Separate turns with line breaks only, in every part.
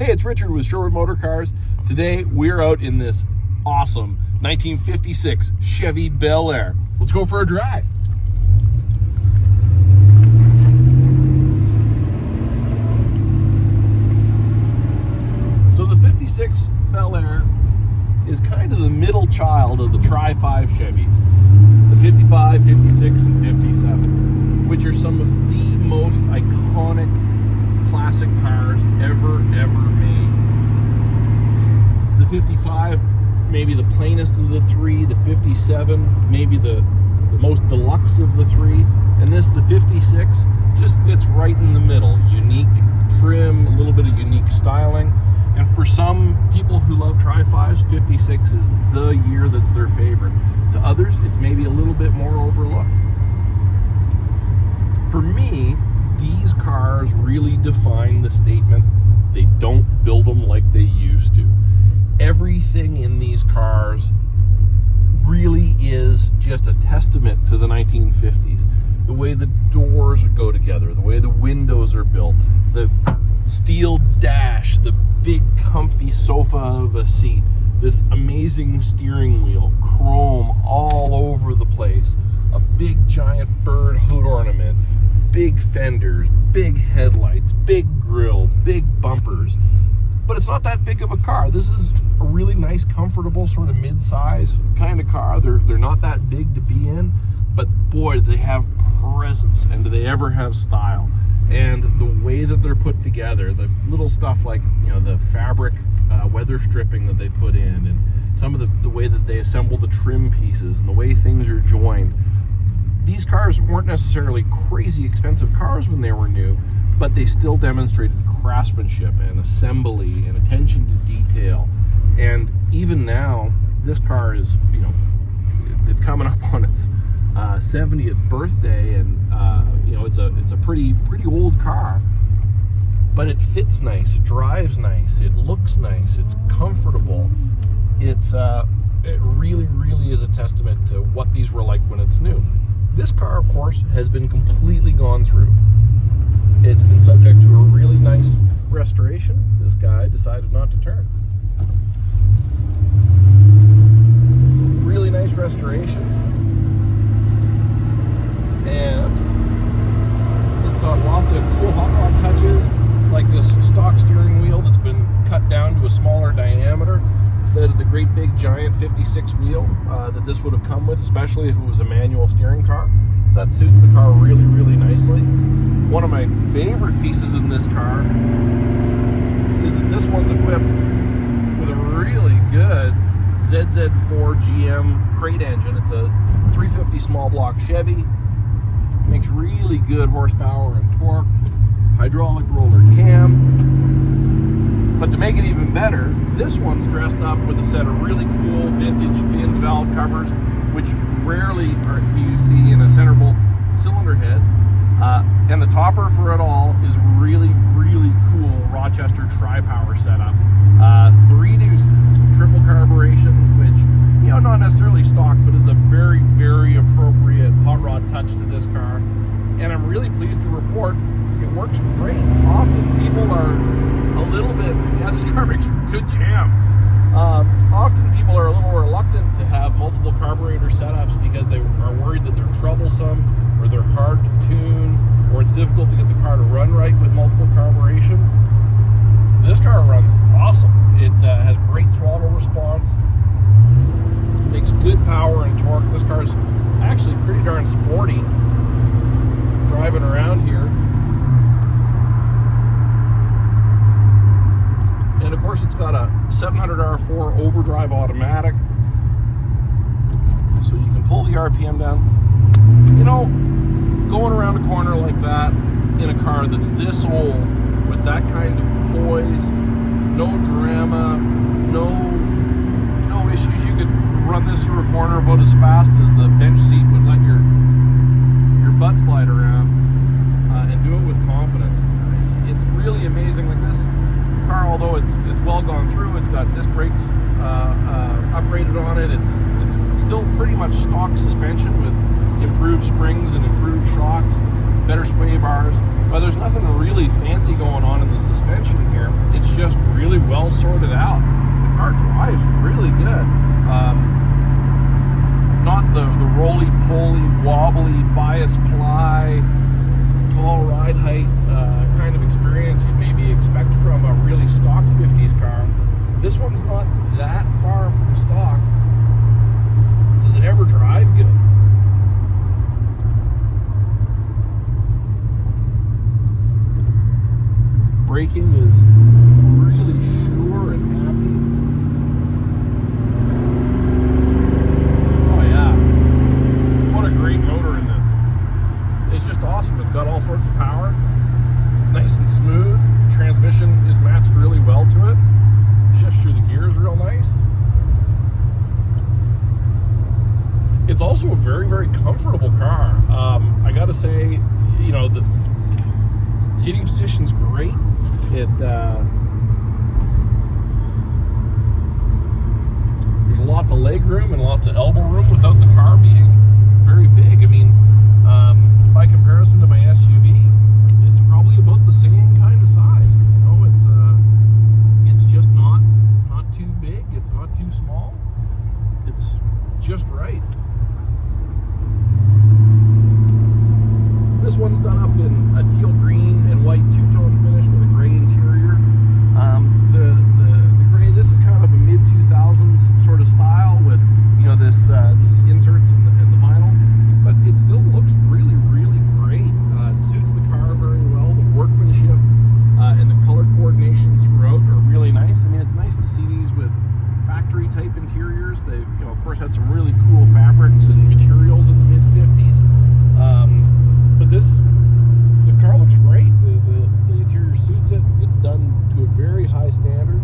Hey, it's Richard with Sherwood Motor Cars. Today we're out in this awesome 1956 Chevy Bel Air. Let's go for a drive. So the 56 Bel Air is kind of the middle child of the Tri-Five Chevys, the 55, 56, and 57, which are some of the most iconic classic cars ever made. The 55, maybe the plainest of the three. The 57, maybe the most deluxe of the three. And this, the 56, just fits right in the middle. Unique trim, a little bit of unique styling. And for some people who love Tri-Fives, 56 is the year that's their favorite. To others, it's maybe a little bit more overlooked. For me, these cars really define the statement, they don't build them like they used to. Everything in these cars really is just a testament to the 1950s. The way the doors go together, the way the windows are built, the steel dash, the big comfy sofa of a seat, this amazing steering wheel, chrome all over the place, a big giant bird hood ornament, big fenders, big headlights, big grille, big bumpers. But it's not that big of a car. This is a really nice, comfortable, sort of mid-size kind of car. They're not that big to be in, but boy, do they have presence, and do they ever have style. And the way that they're put together, the little stuff like, you know, the fabric weather stripping that they put in, and some of the way that they assemble the trim pieces and the way things are joined. These cars weren't necessarily crazy expensive cars when they were new, but they still demonstrated craftsmanship and assembly and attention to detail. And even now, this car is, you know, it's coming up on its 70th birthday, and you know, it's a pretty old car, but it fits nice, it drives nice, it looks nice, it's comfortable. It really is a testament to what these were like when it's new. This car, of course, has been completely gone through. It's been subject to a really nice restoration. This guy decided not to turn. Really nice restoration. And it's got lots of cool hot rod touches, like this stock steering wheel that's been cut down to a smaller diameter instead of the great big giant 56 wheel that this would have come with, especially if it was a manual steering car. So that suits the car really nicely. One of my favorite pieces in this car is that this one's equipped with a really good ZZ4 GM crate engine. It's a 350 small block Chevy. Makes really good horsepower and torque. Hydraulic roller cam. But to make it even better, this one's dressed up with a set of really cool vintage fin valve covers, which rarely you see in a center bolt cylinder head. And the topper for it all is really cool Rochester tri-power setup. 3 deuces, triple carburation, which, you know, not necessarily stock, but is a very appropriate hot rod touch to this car. And I'm really pleased to report it works great. Often people are a little bit, yeah, this car makes good jam. Often people are a little reluctant to have multiple carburetor setups because they are worried that they're troublesome, or they're hard to tune, or it's difficult to get the car to run right with multiple carburation. This car runs awesome. It has great throttle response, makes good power and torque. This car's actually pretty darn sporty driving around here. And of course, it's got a 700R4 Overdrive automatic, so you can pull the RPM down. You know, going around a corner like that in a car that's this old, with that kind of poise, no drama, no issues. You could run this through a corner about as fast as the bench seat would let your butt slide around, and do it with confidence. It's really amazing. Like this car, although it's well gone through, it's got disc brakes upgraded on it. It's still pretty much stock suspension with improved springs and improved shocks, better sway bars. But there's nothing really fancy going on in the suspension here. It's just well sorted out. The car drives really good. Not the roly-poly, wobbly, bias ply, tall ride height kind of experience you'd maybe expect from a really stock 50s car. This one's not that far from stock. Does it ever drive good? Braking is really sure and happy. Oh yeah, what a great motor in this. It's just awesome. It's got all sorts of power. It's nice and smooth. The transmission is matched really well to it. Shifts through the gears real nice. It's also a very, very comfortable car. I gotta say, you know, the seating position's great. There's lots of leg room and lots of elbow room without the car being very big. I mean, by comparison to my SUV, it's probably about the same kind of size. You know, it's just not too big. It's not too small. It's just right. This one's done up in a teal green and white two-tone finish with a gray interior. The gray, this is kind of a mid-2000s sort of style with, you know, these inserts in the vinyl, but it still looks really, really great. It suits the car very well. The workmanship and the color coordination throughout are really nice. I mean, it's nice to see these with factory-type interiors. They, you know, of course, had some really cool fabrics and materials in the mid-50s. But the car looks great. The interior suits it. It's done to a very high standard.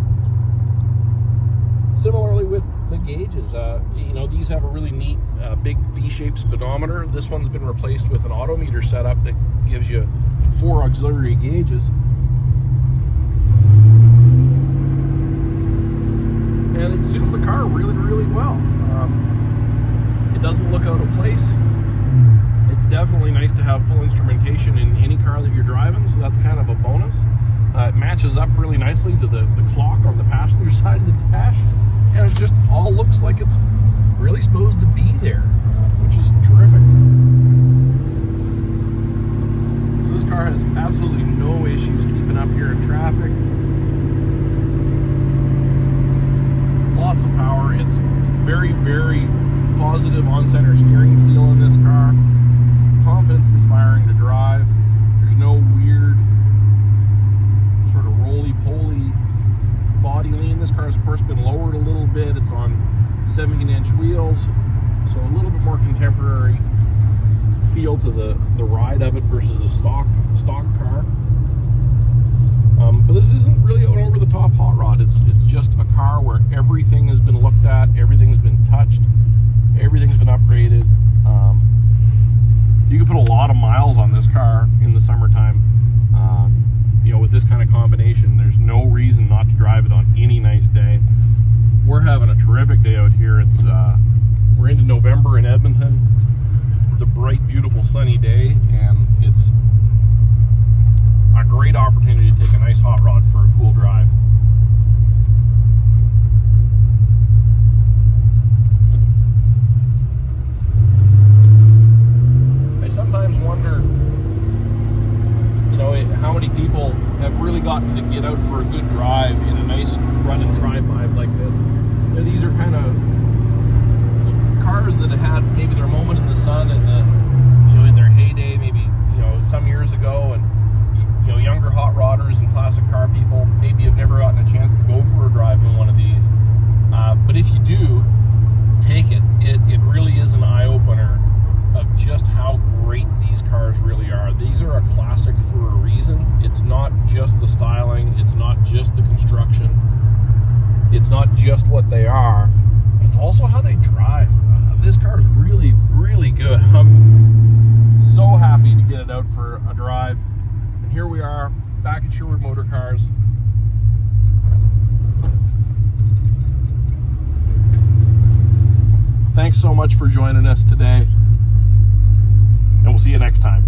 Similarly with the gauges, you know, these have a really neat big V-shaped speedometer. This one's been replaced with an autometer setup that gives you 4 auxiliary gauges. And it suits the car really, really well. It doesn't look out of place. It's definitely nice to have full instrumentation in any car that you're driving, so that's kind of a bonus. It matches up really nicely to the clock on the passenger side of the dash, and it just all looks like it's really supposed to be there, which is terrific. So this car has absolutely no issues keeping up here in traffic. Lots of power. It's very, very positive on-center steering feel in this car. Confidence inspiring to drive. There's no weird sort of roly-poly body lean. This car's of course been lowered a little bit. It's on 17-inch wheels, so a little bit more contemporary feel to the ride of it versus a stock car. But this isn't really an over-the-top hot rod. It's just a car where everything has been looked at, everything's been touched, everything's been upgraded. You can put a lot of miles on this car in the summertime. You know, with this kind of combination, there's no reason not to drive it on any nice day. We're having a terrific day out here. It's we're into November in Edmonton. It's a bright, beautiful, sunny day, and it's a great opportunity to take a nice hot rod for a cool drive. I sometimes wonder, you know, how many people have really gotten to get out for a good drive in a nice running Tri-Five like this. You know, these are kind of cars that have had maybe their moment in the sun and in their heyday, maybe, you know, some years ago, and you know, younger hot rodders and classic car people maybe have never gotten a chance to go for a drive in one of these. But if you do, take it. It really is an eye-opener of just how great these cars really are. These are a classic for a reason. It's not just the styling, it's not just the construction, it's not just what they are, it's also how they drive. This car is really, really good. I'm so happy to get it out for a drive. And here we are, back at Sherwood Motor Cars. Thanks so much for joining us today, and we'll see you next time.